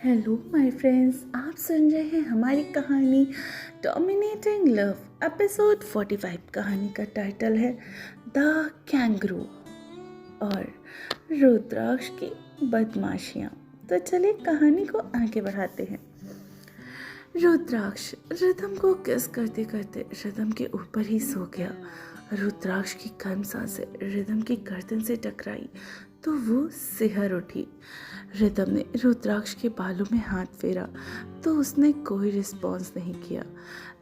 Hello my friends, आप सुन रहे हैं हमारी कहानी डोमिनेटिंग लव एपिसोड 45। कहानी का टाइटल है द कैंगरू और रुद्राक्ष की बदमाशियाँ। तो चलिए कहानी को आगे बढ़ाते हैं। रुद्राक्ष रिदम को किस करते करते रिदम के ऊपर ही सो गया। रुद्राक्ष की गर्म सांसें रिदम की गर्दन से टकराई तो वो सिहर उठी। रिदम ने रुद्राक्ष के बालों में हाथ फेरा तो उसने कोई रिस्पॉन्स नहीं किया।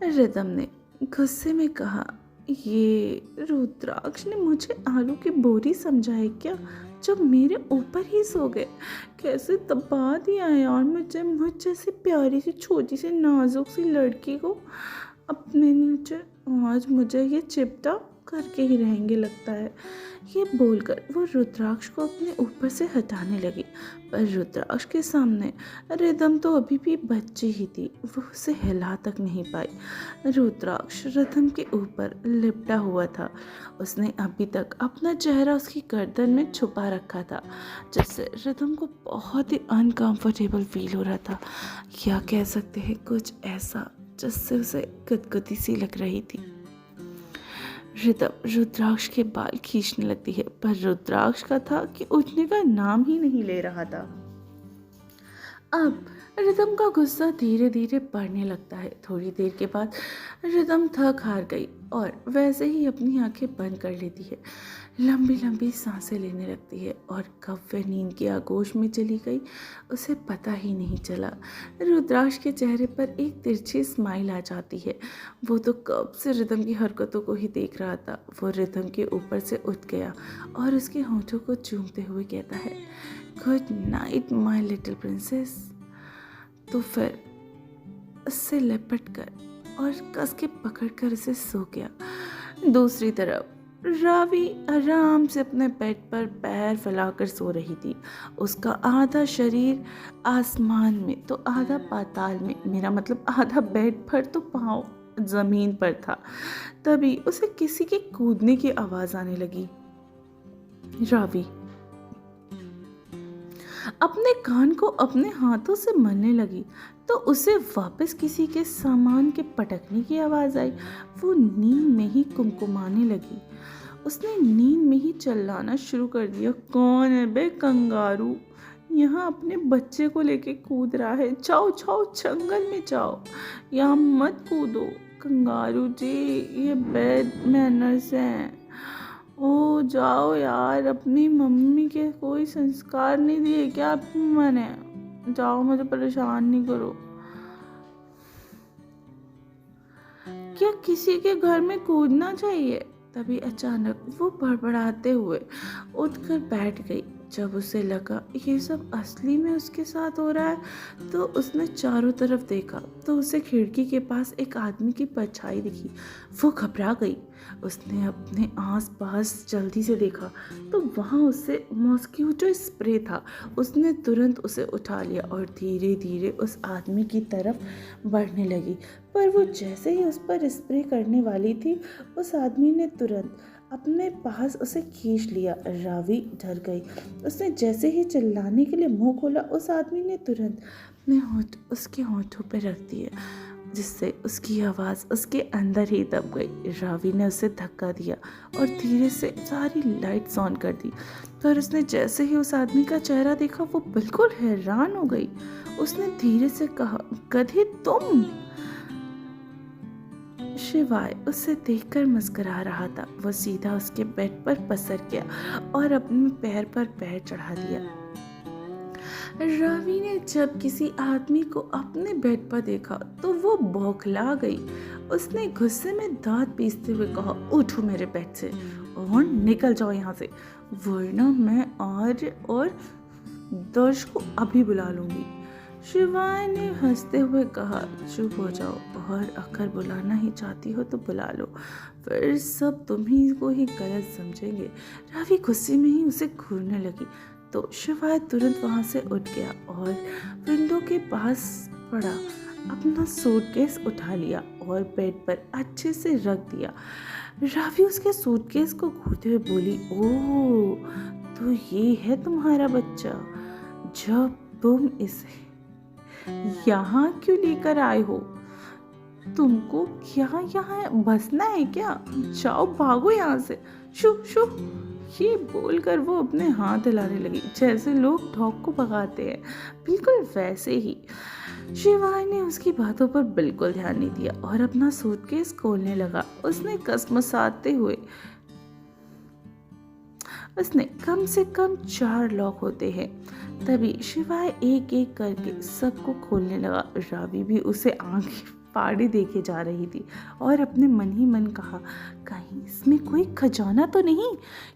रिदम ने गुस्से में कहा, ये रुद्राक्ष ने मुझे आलू की बोरी समझा है क्या, जो मेरे ऊपर ही सो गए। कैसे दबा दिया है यार मुझे, मुझ जैसी प्यारी सी छोटी सी नाजुक सी लड़की को अपने नीचे। आज मुझे ये चिपटा करके ही रहेंगे लगता है। ये बोलकर वो रुद्राक्ष को अपने ऊपर से हटाने लगी, पर रुद्राक्ष के सामने रिदम तो अभी भी बच्ची ही थी, वो उसे हिला तक नहीं पाई। रुद्राक्ष रिदम के ऊपर लिपटा हुआ था। उसने अभी तक अपना चेहरा उसकी गर्दन में छुपा रखा था, जिससे रिदम को बहुत ही अनकंफर्टेबल फील हो रहा था, या कह सकते हैं कुछ ऐसा जिससे उसे गुदगुदी सी लग रही थी। रिदम रुद्राक्ष के बाल खींचने लगती है, पर रुद्राक्ष का था कि उठने का नाम ही नहीं ले रहा था। अब रिदम का गुस्सा धीरे धीरे बढ़ने लगता है। थोड़ी देर के बाद रिदम थक हार गई और वैसे ही अपनी आंखें बंद कर लेती है। लंबी लंबी सांसें लेने लगती है और कब वह नींद की आगोश में चली गई उसे पता ही नहीं चला। रुद्राक्ष के चेहरे पर एक तिरछी स्माइल आ जाती है। वो तो कब से रिदम की हरकतों को ही देख रहा था। वो रिदम के ऊपर से उठ गया और उसके होठों को चूमते हुए कहता है, good night my little princess. तो फिर उससे लिपट कर और कस के पकड़ कर उसे सो गया। दूसरी तरफ रावी आराम से अपने बेड पर पैर फैलाकर सो रही थी। उसका आधा शरीर आसमान में तो आधा पाताल में, मेरा मतलब आधा बेड पर तो पाँव जमीन पर था। तभी उसे किसी के कूदने की आवाज आने लगी। रावी अपने कान को अपने हाथों से मलने लगी तो उसे वापस किसी के सामान के पटकने की आवाज आई। वो नींद में ही कुमकुमाने लगी। उसने नींद में ही चिल्लाना शुरू कर दिया, कौन है बे कंगारू, यहाँ अपने बच्चे को लेके कूद रहा है, जाओ जाओ जंगल में जाओ, यहाँ मत कूदो कंगारू जी, ये बैड मैनर्स हैं। ओ जाओ यार, अपनी मम्मी के कोई संस्कार नहीं दिए क्या मैंने, जाओ मुझे परेशान नहीं करो। क्या किसी के घर में कूदना चाहिए? तभी अचानक वो बड़बड़ाते हुए उठकर बैठ गई। जब उसे लगा ये सब असली में उसके साथ हो रहा है तो उसने चारों तरफ देखा तो उसे खिड़की के पास एक आदमी की परछाई दिखी। वो घबरा गई। उसने अपने आसपास जल्दी से देखा तो वहाँ उससे मॉस्किटो स्प्रे था। उसने तुरंत उसे उठा लिया और धीरे धीरे उस आदमी की तरफ बढ़ने लगी, पर वो जैसे ही उस पर स्प्रे करने वाली थी उस आदमी ने तुरंत अपने पास उसे खींच लिया। रावी डर गई। उसने जैसे ही चिल्लाने के लिए मुंह खोला उस आदमी ने तुरंत अपने होंठ उसके होंठों पर रख दिए, जिससे उसकी आवाज़ उसके अंदर ही दब गई। रावी ने उसे धक्का दिया और धीरे से सारी लाइट्स ऑन कर दी, पर उसने जैसे ही उस आदमी का चेहरा देखा वो बिल्कुल हैरान हो गई। उसने धीरे से कहा, गधे तुम? शिवाय उसे देखकर मुस्कुरा रहा था। वो सीधा उसके बेड पर पसर गया और अपने पैर पर पैर चढ़ा दिया। रवि ने जब किसी आदमी को अपने बेड पर देखा तो वो बौखला गई। उसने गुस्से में दांत पीसते हुए कहा, उठो मेरे बेड से और निकल जाओ यहाँ से, वरना मैं आज और दर्श को अभी बुला लूंगी। शिवाय ने हंसते हुए कहा, चुप हो जाओ और अगर बुलाना ही चाहती हो तो बुला लो, फिर सब तुम ही को ही गलत समझेंगे। रवि गुस्से में ही उसे घूरने लगी तो शिवाय तुरंत वहां से उठ गया और विंडो के पास पड़ा अपना सूटकेस उठा लिया और बेड पर अच्छे से रख दिया। रवि उसके सूटकेस को घूरते हुए बोली, ओह तो ये है तुम्हारा बच्चा, जब तुम इसे यहाँ क्यों लेकर आए हो? तुमको क्या यहाँ बसना है क्या? जाओ भागो यहाँ से, शू शू। ये बोलकर वो अपने हाथ हिलाने लगी जैसे लोग डॉग को भगाते हैं, बिल्कुल वैसे ही। शिवाय ने उसकी बातों पर बिल्कुल ध्यान नहीं दिया और अपना सूटकेस खोलने लगा। उसने कसमसाते हुए उसने कम से कम 4 लॉक होते हैं। तभी शिवाय एक एक करके सबको खोलने लगा। रावी भी उसे आंखें फाड़े देखे जा रही थी और अपने मन ही मन कहा, कहीं इसमें कोई खजाना तो नहीं,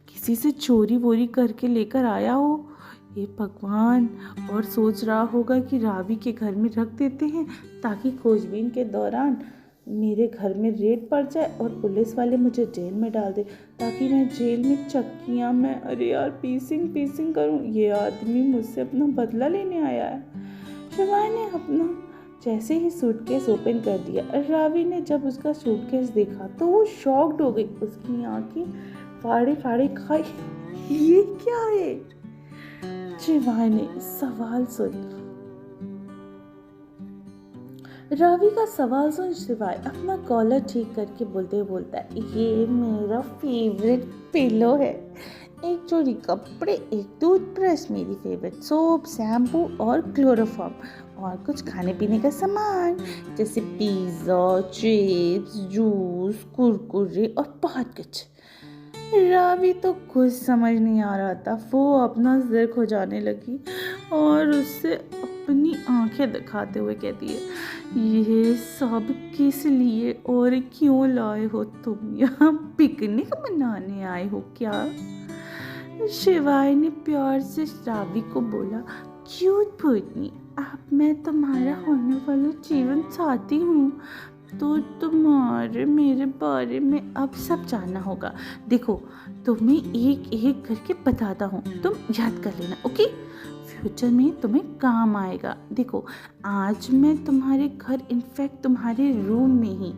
किसी से चोरी वोरी करके लेकर आया हो। हे भगवान। और सोच रहा होगा कि रावी के घर में रख देते हैं ताकि खोजबीन के दौरान मेरे घर में रेड पड़ जाए और पुलिस वाले मुझे जेल में डाल दे, ताकि मैं जेल में चक्कियाँ में अरे यार पीसिंग करूँ। ये आदमी मुझसे अपना बदला लेने आया है। शिवाय ने अपना जैसे ही सूटकेस ओपन कर दिया, रावी ने जब उसका सूटकेस देखा तो वो शॉक्ड हो गई। उसकी आंखें फाड़े फाड़े खाई। ये क्या है? शिवाय ने सवाल सुन रावी का सवाल सुन शिवाय अपना कॉलर ठीक करके बोलता है, ये मेरा फेवरेट पिलो है। एक जोड़ी कपड़े, एक टूथब्रश, मेरी फेवरेट सोप, शैम्पू और क्लोरोफॉर्म और कुछ खाने पीने का सामान जैसे पिज़्ज़ा, चिप्स, जूस, कुरकुरे और बहुत कुछ। रावी तो कुछ समझ नहीं आ रहा था। वो अपना सिर खुजाने लगी और उससे अपनी आंखें दिखाते हुए कहती है, ये सब किस लिए और क्यों लाए हो तुम? यहाँ पिकनिक मनाने आए हो क्या? शिवाय ने प्यार से रावी को बोला, क्यूट भूतनी, अब मैं तुम्हारा होने वाला जीवन साथी हूँ, तो तुम्हारे मेरे बारे में अब सब जानना होगा। देखो, तुम्हें एक एक करके बताता हूँ, तुम याद कर लेना, ओके? फ्यूचर में तुम्हें काम आएगा। देखो, आज मैं तुम्हारे घर, इनफैक्ट तुम्हारे रूम में ही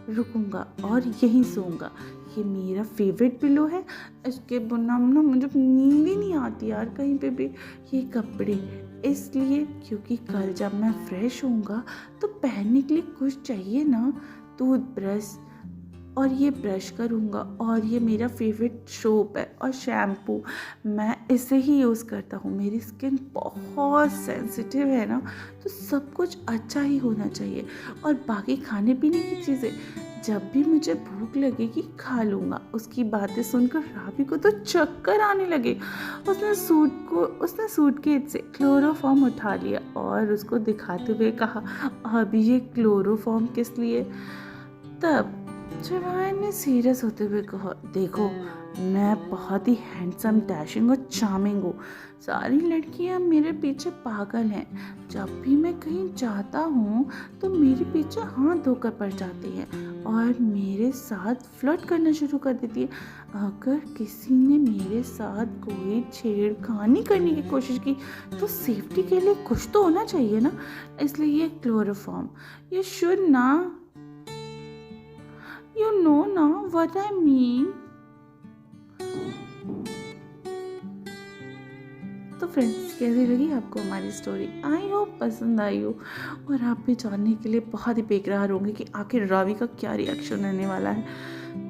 रुकूंगा और यहीं सोऊंगा। ये मेरा फेवरेट पिलो है, इसके बिना ना मुझे नींद ही नहीं आती यार कहीं पे भी। ये कपड़े इसलिए क्योंकि कल जब मैं फ्रेश होऊंगा तो पहनने के लिए कुछ चाहिए ना। टूथब्रश और ये ब्रश करूँगा और ये मेरा फेवरेट सोप है और शैम्पू, मैं इसे ही यूज़ करता हूँ। मेरी स्किन बहुत सेंसिटिव है ना, तो सब कुछ अच्छा ही होना चाहिए। और बाकी खाने पीने की चीज़ें जब भी मुझे भूख लगेगी खा लूँगा। उसकी बातें सुनकर रावी को तो चक्कर आने लगे। उसने सूटकेस से क्लोरोफॉर्म उठा लिया और उसको दिखाते हुए कहा, अभी ये क्लोरोफॉर्म किस लिए? तब शिवाय ने सीरियस होते हुए कहा, देखो, मैं बहुत ही हैंडसम, डैशिंग और चार्मिंग हूँ। सारी लड़कियाँ मेरे पीछे पागल हैं। जब भी मैं कहीं जाता हूँ तो मेरे पीछे हाथ धोकर पड़ जाती हैं और मेरे साथ फ्लर्ट करना शुरू कर देती है। अगर किसी ने मेरे साथ कोई छेड़खानी करने की कोशिश की तो सेफ्टी के लिए कुछ तो होना चाहिए ना, इसलिए ये क्लोरोफॉर्म, ये शुड ना, you know ना what I mean। तो फ्रेंड्स, कैसी लगी आपको हमारी स्टोरी? आई होप पसंद आई हो और आप भी जानने के लिए बहुत ही बेकरार होंगे कि आखिर रावी का क्या रिएक्शन रहने वाला है,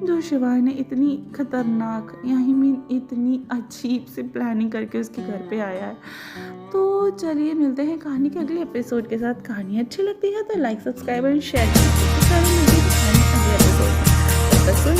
जो शिवाय ने इतनी खतरनाक, आई मीन इतनी अजीब सी प्लानिंग करके उसके घर पे आया है। तो चलिए मिलते हैं कहानी के अगले एपिसोड के साथ। कहानी अच्छी लगती है तो लाइक, सब्सक्राइब एंड शेयर करें। अगले एपिसोड में।